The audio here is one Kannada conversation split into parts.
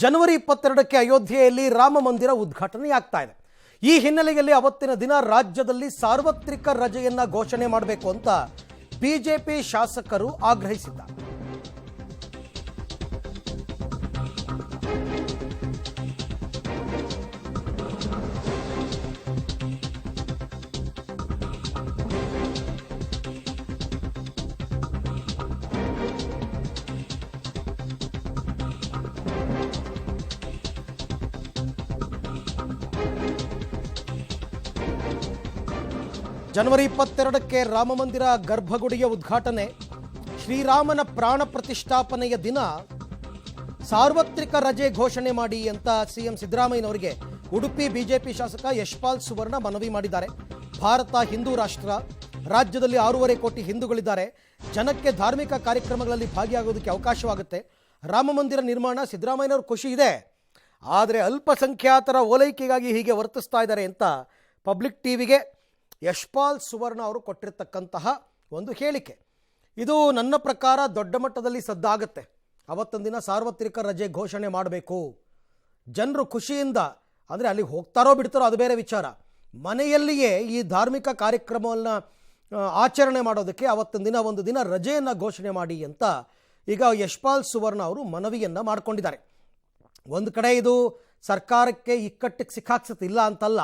ಜನವರಿ 22ಕ್ಕೆ ಅಯೋಧ್ಯೆಯಲ್ಲಿ ರಾಮ ಮಂದಿರ ಉದ್ಘಾಟನೆಯಾಗ್ತಾ ಇದೆ. ಈ ಹಿನ್ನೆಲೆಯಲ್ಲಿ ಅವತ್ತಿನ ದಿನ ರಾಜ್ಯದಲ್ಲಿ ಸಾರ್ವತ್ರಿಕ ರಜೆಯನ್ನ ಘೋಷಣೆ ಮಾಡಬೇಕು ಅಂತ ಬಿಜೆಪಿ ಶಾಸಕರು ಆಗ್ರಹಿಸಿದ್ದಾರೆ. ಜನವರಿ 22ಕ್ಕೆ ರಾಮ ಮಂದಿರ ಗರ್ಭಗುಡಿಯ ಉದ್ಘಾಟನೆ, ಶ್ರೀರಾಮನ ಪ್ರಾಣ ಪ್ರತಿಷ್ಠಾಪನೆಯ ದಿನ ಸಾರ್ವತ್ರಿಕ ರಜೆ ಘೋಷಣೆ ಮಾಡಿ ಅಂತ ಸಿಎಂ ಸಿದ್ದರಾಮಯ್ಯನವರಿಗೆ ಉಡುಪಿ ಬಿಜೆಪಿ ಶಾಸಕ ಯಶ್ಪಾಲ್ ಸುವರ್ಣ ಮನವಿ ಮಾಡಿದ್ದಾರೆ. ಭಾರತ ಹಿಂದೂ ರಾಷ್ಟ್ರ, ರಾಜ್ಯದಲ್ಲಿ 6.5 ಕೋಟಿ ಹಿಂದೂಗಳಿದ್ದಾರೆ. ಜನಕ್ಕೆ ಧಾರ್ಮಿಕ ಕಾರ್ಯಕ್ರಮಗಳಲ್ಲಿ ಭಾಗಿಯಾಗೋದಕ್ಕೆ ಅವಕಾಶವಾಗುತ್ತೆ. ರಾಮ ಮಂದಿರ ನಿರ್ಮಾಣ ಸಿದ್ದರಾಮಯ್ಯನವ್ರ ಖುಷಿ ಇದೆ, ಆದರೆ ಅಲ್ಪಸಂಖ್ಯಾತರ ಓಲೈಕೆಗಾಗಿ ಹೀಗೆ ವರ್ತಿಸ್ತಾ ಇದ್ದಾರೆ ಅಂತ ಪಬ್ಲಿಕ್ ಟಿವಿಗೆ ಯಶ್ಪಾಲ್ ಸುವರ್ಣ ಅವರು ಕೊಟ್ಟಿರ್ತಕ್ಕಂತಹ ಒಂದು ಹೇಳಿಕೆ. ಇದು ನನ್ನ ಪ್ರಕಾರ ದೊಡ್ಡ ಮಟ್ಟದಲ್ಲಿ ಸದ್ದಾಗುತ್ತೆ. ಅವತ್ತೊಂದು ದಿನ ಸಾರ್ವತ್ರಿಕ ರಜೆ ಘೋಷಣೆ ಮಾಡಬೇಕು. ಜನರು ಖುಷಿಯಿಂದ, ಅಂದರೆ ಅಲ್ಲಿಗೆ ಹೋಗ್ತಾರೋ ಬಿಡ್ತಾರೋ ಅದು ಬೇರೆ ವಿಚಾರ, ಮನೆಯಲ್ಲಿಯೇ ಈ ಧಾರ್ಮಿಕ ಕಾರ್ಯಕ್ರಮವನ್ನು ಆಚರಣೆ ಮಾಡೋದಕ್ಕೆ ಅವತ್ತೊಂದು ಒಂದು ದಿನ ರಜೆಯನ್ನು ಘೋಷಣೆ ಮಾಡಿ ಅಂತ ಈಗ ಯಶ್ಪಾಲ್ ಸುವರ್ಣ ಅವರು ಮನವಿಯನ್ನು ಮಾಡಿಕೊಂಡಿದ್ದಾರೆ. ಒಂದು ಕಡೆ ಇದು ಸರ್ಕಾರಕ್ಕೆ ಇಕ್ಕಟ್ಟಿಗೆ ಸಿಕ್ಕಾಕ್ಸತ್ತಿಲ್ಲ ಅಂತಲ್ಲ,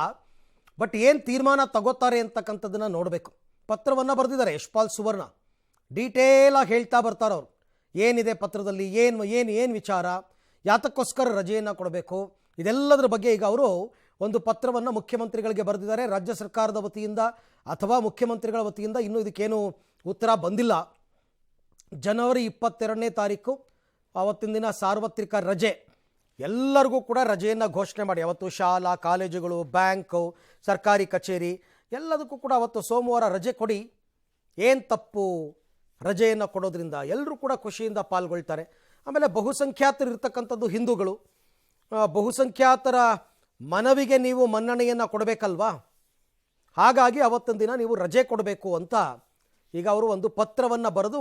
ಬಟ್ ಏನು ತೀರ್ಮಾನ ತಗೋತಾರೆ ಅಂತಕ್ಕಂಥದ್ದನ್ನು ನೋಡಬೇಕು. ಪತ್ರವನ್ನು ಬರೆದಿದ್ದಾರೆ ಯಶ್ಪಾಲ್ ಸುವರ್ಣ, ಡೀಟೇಲಾಗಿ ಹೇಳ್ತಾ ಬರ್ತಾರೆ ಅವರು. ಏನಿದೆ ಪತ್ರದಲ್ಲಿ, ಏನು ವಿಚಾರ, ಯಾತಕ್ಕೋಸ್ಕರ ರಜೆಯನ್ನು ಕೊಡಬೇಕು, ಇದೆಲ್ಲದರ ಬಗ್ಗೆ ಈಗ ಅವರು ಒಂದು ಪತ್ರವನ್ನು ಮುಖ್ಯಮಂತ್ರಿಗಳಿಗೆ ಬರೆದಿದ್ದಾರೆ. ರಾಜ್ಯ ಸರ್ಕಾರದ ವತಿಯಿಂದ ಅಥವಾ ಮುಖ್ಯಮಂತ್ರಿಗಳ ವತಿಯಿಂದ ಇನ್ನೂ ಇದಕ್ಕೇನು ಉತ್ತರ ಬಂದಿಲ್ಲ. ಜನವರಿ 22ನೇ ತಾರೀಕು ಆವತ್ತಿನ ದಿನ ಸಾರ್ವತ್ರಿಕ ರಜೆ, ಎಲ್ಲರಿಗೂ ಕೂಡ ರಜೆಯನ್ನು ಘೋಷಣೆ ಮಾಡಿ. ಅವತ್ತು ಶಾಲಾ ಕಾಲೇಜುಗಳು, ಬ್ಯಾಂಕು, ಸರ್ಕಾರಿ ಕಚೇರಿ ಎಲ್ಲದಕ್ಕೂ ಕೂಡ ಅವತ್ತು ಸೋಮವಾರ ರಜೆ ಕೊಡಿ. ಏನು ತಪ್ಪು ರಜೆಯನ್ನು ಕೊಡೋದ್ರಿಂದ? ಎಲ್ಲರೂ ಕೂಡ ಖುಷಿಯಿಂದ ಪಾಲ್ಗೊಳ್ತಾರೆ. ಆಮೇಲೆ ಬಹುಸಂಖ್ಯಾತರು ಇರ್ತಕ್ಕಂಥದ್ದು ಹಿಂದೂಗಳು, ಬಹುಸಂಖ್ಯಾತರ ಮನವಿಗೆ ನೀವು ಮನ್ನಣೆಯನ್ನು ಕೊಡಬೇಕಲ್ವಾ, ಹಾಗಾಗಿ ಅವತ್ತೊಂದು ದಿನ ನೀವು ರಜೆ ಕೊಡಬೇಕು ಅಂತ ಈಗ ಅವರು ಒಂದು ಪತ್ರವನ್ನು ಬರೆದು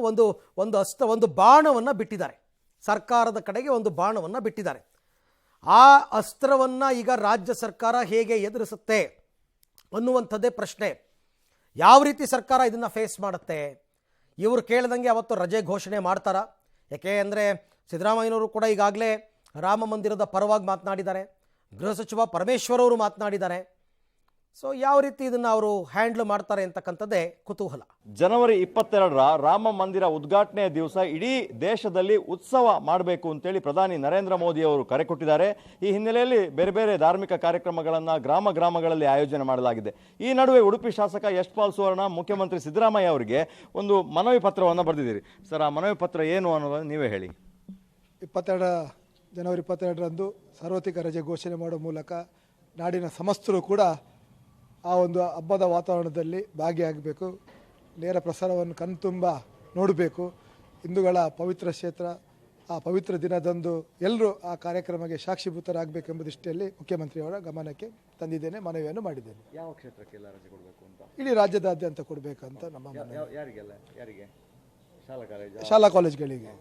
ಒಂದು ಬಾಣವನ್ನು ಬಿಟ್ಟಿದ್ದಾರೆ. ಸರ್ಕಾರದ ಕಡೆಗೆ ಒಂದು ಬಾಣವನ್ನು ಬಿಟ್ಟಿದ್ದಾರೆ. ಆ ಅಸ್ತ್ರವನ್ನು ಈಗ ರಾಜ್ಯ ಸರ್ಕಾರ ಹೇಗೆ ಎದುರಿಸುತ್ತೆ ಅನ್ನುವಂಥದ್ದೇ ಪ್ರಶ್ನೆ. ಯಾವ ರೀತಿ ಸರ್ಕಾರ ಇದನ್ನು ಫೇಸ್ ಮಾಡುತ್ತೆ? ಇವರು ಕೇಳಿದಂಗೆ ಅವತ್ತು ರಜೆ ಘೋಷಣೆ ಮಾಡ್ತಾರಾ? ಯಾಕೆ ಅಂದರೆ ಸಿದ್ದರಾಮಯ್ಯನವರು ಕೂಡ ಈಗಾಗಲೇ ರಾಮ ಮಂದಿರದ ಪರವಾಗಿ ಮಾತನಾಡಿದ್ದಾರೆ, ಗೃಹ ಸಚಿವ ಪರಮೇಶ್ವರ್ ಅವರು ಮಾತನಾಡಿದ್ದಾರೆ. ಸೊ ಯಾವ ರೀತಿ ಇದನ್ನು ಅವರು ಹ್ಯಾಂಡಲ್ ಮಾಡ್ತಾರೆ ಅಂತಕ್ಕಂಥದ್ದೇ ಕುತೂಹಲ. ಜನವರಿ 22ರ ರಾಮ ಮಂದಿರ ಉದ್ಘಾಟನೆಯ ದಿವಸ ಇಡೀ ದೇಶದಲ್ಲಿ ಉತ್ಸವ ಮಾಡಬೇಕು ಅಂತೇಳಿ ಪ್ರಧಾನಿ ನರೇಂದ್ರ ಮೋದಿ ಅವರು ಕರೆ ಕೊಟ್ಟಿದ್ದಾರೆ. ಈ ಹಿನ್ನೆಲೆಯಲ್ಲಿ ಬೇರೆ ಬೇರೆ ಧಾರ್ಮಿಕ ಕಾರ್ಯಕ್ರಮಗಳನ್ನು ಗ್ರಾಮಗಳಲ್ಲಿ ಆಯೋಜನೆ ಮಾಡಲಾಗಿದೆ. ಈ ನಡುವೆ ಉಡುಪಿ ಶಾಸಕ ಯಶ್ಪಾಲ್ ಸುವರ್ಣ ಮುಖ್ಯಮಂತ್ರಿ ಸಿದ್ದರಾಮಯ್ಯ ಅವರಿಗೆ ಒಂದು ಮನವಿ ಪತ್ರವನ್ನು ಬರೆದಿದ್ದೀರಿ. ಸರ್, ಆ ಮನವಿ ಪತ್ರ ಏನು ಅನ್ನೋದನ್ನು ನೀವೇ ಹೇಳಿ. ಜನವರಿ 22ರಂದು ಸಾರ್ವತ್ರಿಕ ರಜೆ ಘೋಷಣೆ ಮಾಡುವ ಮೂಲಕ ನಾಡಿನ ಸಮಸ್ತರು ಕೂಡ ಆ ಒಂದು ಹಬ್ಬದ ವಾತಾವರಣದಲ್ಲಿ ಭಾಗಿಯಾಗಬೇಕು. ನೇರ ಪ್ರಸಾರವನ್ನು ಕಣ್ತುಂಬ ನೋಡಬೇಕು. ಹಿಂದೂಗಳ ಪವಿತ್ರ ಕ್ಷೇತ್ರ, ಆ ಪವಿತ್ರ ದಿನದಂದು ಎಲ್ಲರೂ ಆ ಕಾರ್ಯಕ್ರಮಕ್ಕೆ ಸಾಕ್ಷಿಭೂತರಾಗಬೇಕೆಂಬ ದೃಷ್ಟಿಯಲ್ಲಿ ಮುಖ್ಯಮಂತ್ರಿಯವರ ಗಮನಕ್ಕೆ ತಂದಿದ್ದೇನೆ, ಮನವಿಯನ್ನು ಮಾಡಿದ್ದೇನೆ. ಯಾವ ಕ್ಷೇತ್ರಕ್ಕೆಲ್ಲ ರಜೆ ಕೊಡಬೇಕು ಅಂತ? ಇಡೀ ರಾಜ್ಯದಾದ್ಯಂತ ಕೊಡಬೇಕಂತ ನಮ್ಮ ಯಾರಿಗೆ? ಶಾಲಾ ಕಾಲೇಜುಗಳಿಗೆ,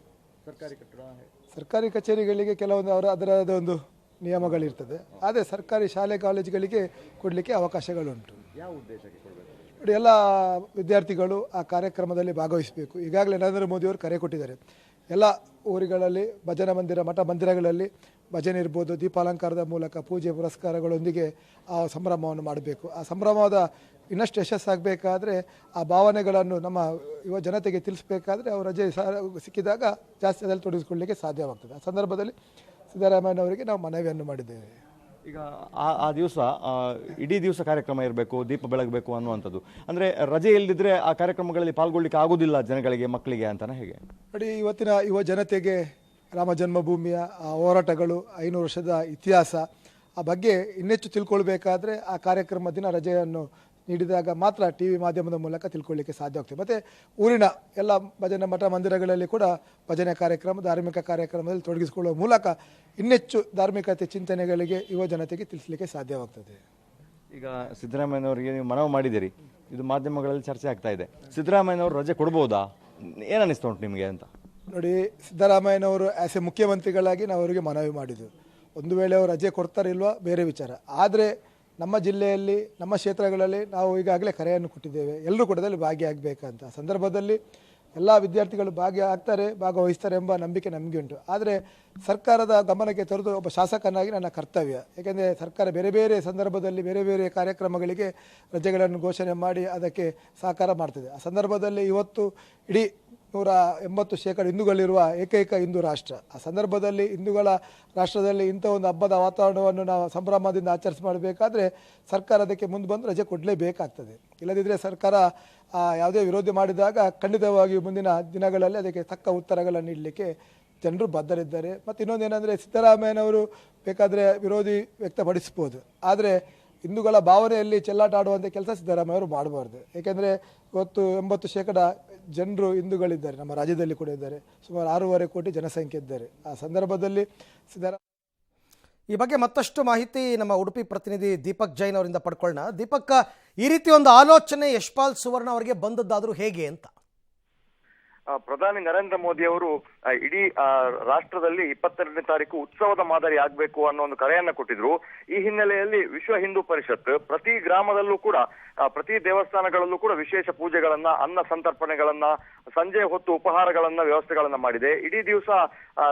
ಸರ್ಕಾರಿ ಕಚೇರಿಗಳಿಗೆ ಕೆಲವೊಂದು ಅದರದೇ ಒಂದು ನಿಯಮಗಳಿರ್ತದೆ. ಆದರೆ ಸರ್ಕಾರಿ ಶಾಲೆ ಕಾಲೇಜುಗಳಿಗೆ ಕೊಡಲಿಕ್ಕೆ ಅವಕಾಶಗಳುಂಟು. ಯಾವ ಉದ್ದೇಶಕ್ಕೆ ಕೊಡಬೇಕು? ನೋಡಿ, ಎಲ್ಲ ವಿದ್ಯಾರ್ಥಿಗಳು ಆ ಕಾರ್ಯಕ್ರಮದಲ್ಲಿ ಭಾಗವಹಿಸಬೇಕು. ಈಗಾಗಲೇ ನರೇಂದ್ರ ಮೋದಿಯವರು ಕರೆ ಕೊಟ್ಟಿದ್ದಾರೆ. ಎಲ್ಲ ಊರುಗಳಲ್ಲಿ ಭಜನಾ ಮಂದಿರ, ಮಠ ಮಂದಿರಗಳಲ್ಲಿ ಭಜನೆ ಇರ್ಬೋದು, ದೀಪಾಲಂಕಾರದ ಮೂಲಕ ಪೂಜೆ ಪುರಸ್ಕಾರಗಳೊಂದಿಗೆ ಆ ಸಂಭ್ರಮವನ್ನು ಮಾಡಬೇಕು. ಆ ಸಂಭ್ರಮದ ಇನ್ನಷ್ಟು ಯಶಸ್ಸಾಗಬೇಕಾದ್ರೆ ಆ ಭಾವನೆಗಳನ್ನು ನಮ್ಮ ಯುವ ಜನತೆಗೆ ತಿಳಿಸಬೇಕಾದ್ರೆ ಅವರು ರಜೆ ಸಿಕ್ಕಿದಾಗ ಜಾಸ್ತಿ ಅದರಲ್ಲಿ ತೊಡಗಿಸಿಕೊಳ್ಳಲಿಕ್ಕೆ ಸಾಧ್ಯವಾಗ್ತದೆ. ಆ ಸಂದರ್ಭದಲ್ಲಿ ಸಿದ್ದರಾಮಯ್ಯನವರಿಗೆ ನಾವು ಮನವಿಯನ್ನು ಮಾಡಿದ್ದೇವೆ. ಈಗ ಆ ದಿವಸ ಇಡೀ ದಿವಸ ಕಾರ್ಯಕ್ರಮ ಇರಬೇಕು, ದೀಪ ಬೆಳಗಬೇಕು ಅನ್ನುವಂಥದ್ದು. ಅಂದರೆ ರಜೆ ಇಲ್ಲದಿದ್ದರೆ ಆ ಕಾರ್ಯಕ್ರಮಗಳಲ್ಲಿ ಪಾಲ್ಗೊಳ್ಳಿಕ್ಕೆ ಆಗೋದಿಲ್ಲ ಜನಗಳಿಗೆ, ಮಕ್ಕಳಿಗೆ ಅಂತಾನೆ ಹೇಗೆ? ನೋಡಿ, ಇವತ್ತಿನ ಯುವ ಜನತೆಗೆ ರಾಮ ಜನ್ಮಭೂಮಿಯ ಆ ಹೋರಾಟಗಳು, 500 ವರ್ಷದ ಇತಿಹಾಸ, ಆ ಬಗ್ಗೆ ಇನ್ನೆಚ್ಚು ತಿಳ್ಕೊಳ್ಬೇಕಾದ್ರೆ ಆ ಕಾರ್ಯಕ್ರಮ ದಿನ ರಜೆಯನ್ನು ನೀಡಿದಾಗ ಮಾತ್ರ ಟಿವಿ ಮಾಧ್ಯಮದ ಮೂಲಕ ತಿಳ್ಕೊಳ್ಳಿಕ್ಕೆ ಸಾಧ್ಯವಾಗ್ತದೆ. ಮತ್ತು ಊರಿನ ಎಲ್ಲ ಭಜನೆ ಮಠ ಮಂದಿರಗಳಲ್ಲಿ ಕೂಡ ಭಜನೆ ಕಾರ್ಯಕ್ರಮ, ಧಾರ್ಮಿಕ ಕಾರ್ಯಕ್ರಮದಲ್ಲಿ ತೊಡಗಿಸಿಕೊಳ್ಳುವ ಮೂಲಕ ಇನ್ನೆಚ್ಚು ಧಾರ್ಮಿಕತೆ ಚಿಂತನೆಗಳಿಗೆ ಯುವ ಜನತೆಗೆ ತಿಳಿಸಲಿಕ್ಕೆ ಸಾಧ್ಯವಾಗ್ತದೆ. ಈಗ ಸಿದ್ದರಾಮಯ್ಯನವರಿಗೆ ನೀವು ಮನವಿ ಮಾಡಿದ್ದೀರಿ, ಇದು ಮಾಧ್ಯಮಗಳಲ್ಲಿ ಚರ್ಚೆ ಆಗ್ತಾ ಇದೆ. ಸಿದ್ದರಾಮಯ್ಯನವರು ರಜೆ ಕೊಡ್ಬೋದಾ? ಏನು ಅನ್ನಿಸ್ತಾ ಉಂಟು ನಿಮಗೆ ಅಂತ? ನೋಡಿ, ಸಿದ್ದರಾಮಯ್ಯನವರು ಆ್ಯಸ್ ಎ ಮುಖ್ಯಮಂತ್ರಿಗಳಾಗಿ ನಾವು ಅವರಿಗೆ ಮನವಿ ಮಾಡಿದ್ದೆವು. ಒಂದು ವೇಳೆ ಅವರು ರಜೆ ಕೊಡ್ತಾರೆ ಇಲ್ವಾ ಬೇರೆ ವಿಚಾರ. ಆದರೆ ನಮ್ಮ ಜಿಲ್ಲೆಯಲ್ಲಿ ನಮ್ಮ ಕ್ಷೇತ್ರಗಳಲ್ಲಿ ನಾವು ಈಗಾಗಲೇ ಕರೆಯನ್ನು ಕೊಟ್ಟಿದ್ದೇವೆ, ಎಲ್ಲರೂ ಕೂಡ ಅದರಲ್ಲಿ ಭಾಗಿಯಾಗಬೇಕಂತ. ಸಂದರ್ಭದಲ್ಲಿ ಎಲ್ಲ ವಿದ್ಯಾರ್ಥಿಗಳು ಭಾಗವಹಿಸ್ತಾರೆ ಎಂಬ ನಂಬಿಕೆ ನಮಗೆ ಉಂಟು. ಆದರೆ ಸರ್ಕಾರದ ಗಮನಕ್ಕೆ ತರುವುದು ಒಬ್ಬ ಶಾಸಕನಾಗಿ ನನ್ನ ಕರ್ತವ್ಯ. ಏಕೆಂದರೆ ಸರ್ಕಾರ ಬೇರೆ ಬೇರೆ ಸಂದರ್ಭದಲ್ಲಿ ಬೇರೆ ಬೇರೆ ಕಾರ್ಯಕ್ರಮಗಳಿಗೆ ರಜೆಗಳನ್ನು ಘೋಷಣೆ ಮಾಡಿ ಅದಕ್ಕೆ ಸಹಕಾರ ಮಾಡ್ತದೆ. ಆ ಸಂದರ್ಭದಲ್ಲಿ ಇವತ್ತು ಇಡೀ 180% ಹಿಂದೂಗಳಿರುವ ಏಕೈಕ ಹಿಂದೂ ರಾಷ್ಟ್ರ. ಆ ಸಂದರ್ಭದಲ್ಲಿ ಹಿಂದೂಗಳ ರಾಷ್ಟ್ರದಲ್ಲಿ ಇಂಥ ಒಂದು ಹಬ್ಬದ ವಾತಾವರಣವನ್ನು ನಾವು ಸಂಭ್ರಮದಿಂದ ಮಾಡಬೇಕಾದ್ರೆ ಸರ್ಕಾರ ಅದಕ್ಕೆ ಮುಂದೆ ಬಂದು ರಜೆ ಕೊಡಲೇಬೇಕಾಗ್ತದೆ. ಇಲ್ಲದಿದ್ದರೆ ಸರ್ಕಾರ ಯಾವುದೇ ವಿರೋಧ ಮಾಡಿದಾಗ ಖಂಡಿತವಾಗಿ ಮುಂದಿನ ದಿನಗಳಲ್ಲಿ ಅದಕ್ಕೆ ತಕ್ಕ ಉತ್ತರಗಳನ್ನು ನೀಡಲಿಕ್ಕೆ ಜನರು ಬದ್ಧರಿದ್ದಾರೆ. ಮತ್ತು ಇನ್ನೊಂದೇನೆಂದರೆ, ಸಿದ್ದರಾಮಯ್ಯನವರು ಬೇಕಾದರೆ ವಿರೋಧಿ ವ್ಯಕ್ತಪಡಿಸ್ಬೋದು, ಆದರೆ ಹಿಂದೂಗಳ ಭಾವನೆಯಲ್ಲಿ ಚೆಲ್ಲಾಟ ಆಡುವಂಥ ಕೆಲಸ ಸಿದ್ದರಾಮಯ್ಯವರು ಮಾಡಬಾರ್ದು. ಏಕೆಂದರೆ ಇವತ್ತು 80% ಜನರು ಹಿಂದೂಗಳಿದ್ದಾರೆ, ನಮ್ಮ ರಾಜ್ಯದಲ್ಲಿ ಕೂಡ ಇದ್ದಾರೆ. ಸುಮಾರು 6.5 ಕೋಟಿ ಜನಸಂಖ್ಯೆ ಇದ್ದಾರೆ. ಆ ಸಂದರ್ಭದಲ್ಲಿ ಈ ಬಗ್ಗೆ ಮತ್ತಷ್ಟು ಮಾಹಿತಿ ನಮ್ಮ ಉಡುಪಿ ಪ್ರತಿನಿಧಿ ದೀಪಕ್ ಜೈನ್ ಅವರಿಂದ ಪಡ್ಕೊಳ್ಳೋಣ. ದೀಪಕ್, ಈ ರೀತಿ ಒಂದು ಆಲೋಚನೆ ಯಶ್ಪಾಲ್ ಸುವರ್ಣ ಅವರಿಗೆ ಬಂದದ್ದಾದರೂ ಹೇಗೆ ಅಂತ? ಪ್ರಧಾನಿ ನರೇಂದ್ರ ಮೋದಿ ಅವರು ಇಡೀ ರಾಷ್ಟ್ರದಲ್ಲಿ 22ನೇ ತಾರೀಕು ಉತ್ಸವದ ಮಾದರಿ ಆಗ್ಬೇಕು ಅನ್ನೋ ಒಂದು ಕರೆಯನ್ನ ಕೊಟ್ಟಿದ್ರು. ಈ ಹಿನ್ನೆಲೆಯಲ್ಲಿ ವಿಶ್ವ ಹಿಂದೂ ಪರಿಷತ್ ಪ್ರತಿ ಗ್ರಾಮದಲ್ಲೂ ಕೂಡ ಪ್ರತಿ ದೇವಸ್ಥಾನಗಳಲ್ಲೂ ಕೂಡ ವಿಶೇಷ ಪೂಜೆಗಳನ್ನ, ಅನ್ನ ಸಂತರ್ಪಣೆಗಳನ್ನ, ಸಂಜೆ ಹೊತ್ತು ಉಪಹಾರಗಳನ್ನ ವ್ಯವಸ್ಥೆಗಳನ್ನ ಮಾಡಿದೆ. ಇಡೀ ದಿವಸ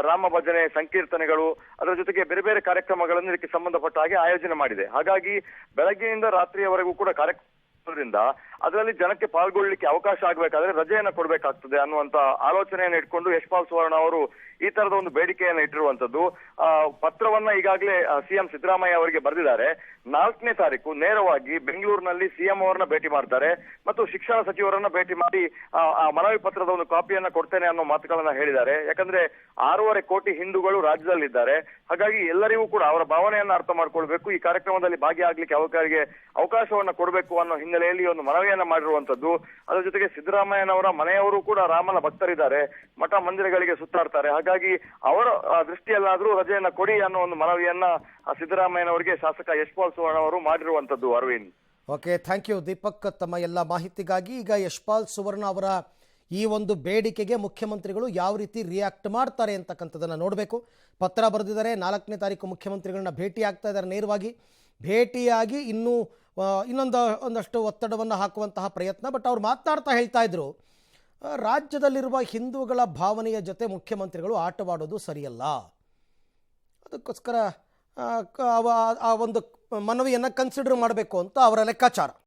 ರಾಮ ಭಜನೆ, ಸಂಕೀರ್ತನೆಗಳು, ಅದರ ಜೊತೆಗೆ ಬೇರೆ ಬೇರೆ ಕಾರ್ಯಕ್ರಮಗಳನ್ನು ಇದಕ್ಕೆ ಸಂಬಂಧಪಟ್ಟ ಹಾಗೆ ಆಯೋಜನೆ ಮಾಡಿದೆ. ಹಾಗಾಗಿ ಬೆಳಗ್ಗೆಯಿಂದ ರಾತ್ರಿಯವರೆಗೂ ಕೂಡ ಅದರಲ್ಲಿ ಜನಕ್ಕೆ ಪಾಲ್ಗೊಳ್ಳಿಕ್ಕೆ ಅವಕಾಶ ಆಗಬೇಕಾದ್ರೆ ರಜೆಯನ್ನ ಕೊಡಬೇಕಾಗ್ತದೆ ಅನ್ನುವಂತ ಆಲೋಚನೆಯನ್ನು ಇಟ್ಕೊಂಡು ಯಶ್ಪಾಲ್ ಸುವರ್ಣ ಅವರು ಈ ತರದ ಒಂದು ಬೇಡಿಕೆಯನ್ನು ಇಟ್ಟಿರುವಂತದ್ದು. ಪತ್ರವನ್ನ ಈಗಾಗಲೇ ಸಿಎಂ ಸಿದ್ದರಾಮಯ್ಯ ಅವರಿಗೆ ಬರೆದಿದ್ದಾರೆ. 4ನೇ ತಾರೀಕು ನೇರವಾಗಿ ಬೆಂಗಳೂರಿನಲ್ಲಿ ಸಿಎಂ ಅವರನ್ನ ಭೇಟಿ ಮಾಡ್ತಾರೆ ಮತ್ತು ಶಿಕ್ಷಣ ಸಚಿವರನ್ನ ಭೇಟಿ ಮಾಡಿ ಆ ಮನವಿ ಪತ್ರದ ಒಂದು ಕಾಪಿಯನ್ನ ಕೊಡ್ತೇನೆ ಅನ್ನೋ ಮಾತುಗಳನ್ನ ಹೇಳಿದ್ದಾರೆ. ಯಾಕಂದ್ರೆ 6.5 ಕೋಟಿ ಹಿಂದೂಗಳು ರಾಜ್ಯದಲ್ಲಿದ್ದಾರೆ. ಹಾಗಾಗಿ ಎಲ್ಲರಿಗೂ ಕೂಡ ಅವರ ಭಾವನೆಯನ್ನ ಅರ್ಥ ಮಾಡ್ಕೊಳ್ಬೇಕು, ಈ ಕಾರ್ಯಕ್ರಮದಲ್ಲಿ ಭಾಗಿಯಾಗ್ಲಿಕ್ಕೆ ಅವರಿಗೆ ಅವಕಾಶವನ್ನ ಕೊಡಬೇಕು ಅನ್ನೋ ಹಿನ್ನೆಲೆಯಲ್ಲಿ ಒಂದು ಮನವಿಯನ್ನ ಮಾಡಿರುವಂತದ್ದು. ಅದರ ಜೊತೆಗೆ ಸಿದ್ದರಾಮಯ್ಯನವರ ಮನೆಯವರು ಕೂಡ ರಾಮನ ಭಕ್ತರಿದ್ದಾರೆ, ಮಠ ಮಂದಿರಗಳಿಗೆ ಸುತ್ತಾಡ್ತಾರೆ. ಹಾಗಾಗಿ ಅವರ ದೃಷ್ಟಿಯಲ್ಲಾದ್ರೂ ರಜೆಯನ್ನ ಕೊಡಿ ಅನ್ನೋ ಒಂದು ಮನವಿಯನ್ನ ಸಿದ್ದರಾಮಯ್ಯನವರಿಗೆ ಶಾಸಕ ಯಶ್ಪಾಲ್ ಸುವರ್ಣ ಅವರು ಮಾಡಿರುವಂತದ್ದು. Arvind, okay, thank you Deepak ತಮ್ಮ ಎಲ್ಲ ಮಾಹಿತಿಗಾಗಿ. ಈಗ ಯಶ್ಪಾಲ್ ಸುವರ್ಣ ಅವರ ಈ ಒಂದು ಬೇಡಿಕೆಗೆ ಮುಖ್ಯಮಂತ್ರಿಗಳು ಯಾವ ರೀತಿ ರಿಯಾಕ್ಟ್ ಮಾಡ್ತಾರೆ ಅಂತಕ್ಕಂಥದ್ದನ್ನು ನೋಡಬೇಕು. ಪತ್ರ ಬರೆದಿದ್ದಾರೆ, 4ನೇ ತಾರೀಕು ಮುಖ್ಯಮಂತ್ರಿಗಳನ್ನ ಭೇಟಿ ಆಗ್ತಾ ಇದ್ದಾರೆ. ನೇರವಾಗಿ ಭೇಟಿಯಾಗಿ ಒಂದಷ್ಟು ಒತ್ತಡವನ್ನು ಹಾಕುವಂತಹ ಪ್ರಯತ್ನ. ಬಟ್ ಅವ್ರು ಮಾತನಾಡ್ತಾ ಹೇಳ್ತಾ ಇದ್ರು, ರಾಜ್ಯದಲ್ಲಿರುವ ಹಿಂದೂಗಳ ಭಾವನೆಯ ಜೊತೆ ಮುಖ್ಯಮಂತ್ರಿಗಳು ಆಟವಾಡೋದು ಸರಿಯಲ್ಲ, ಅದಕ್ಕೋಸ್ಕರ ಆ ಒಂದು ಮನವಿಯನ್ನು ಕನ್ಸಿಡರ್ ಮಾಡಬೇಕು ಅಂತ ಅವರ ಲೆಕ್ಕಾಚಾರ.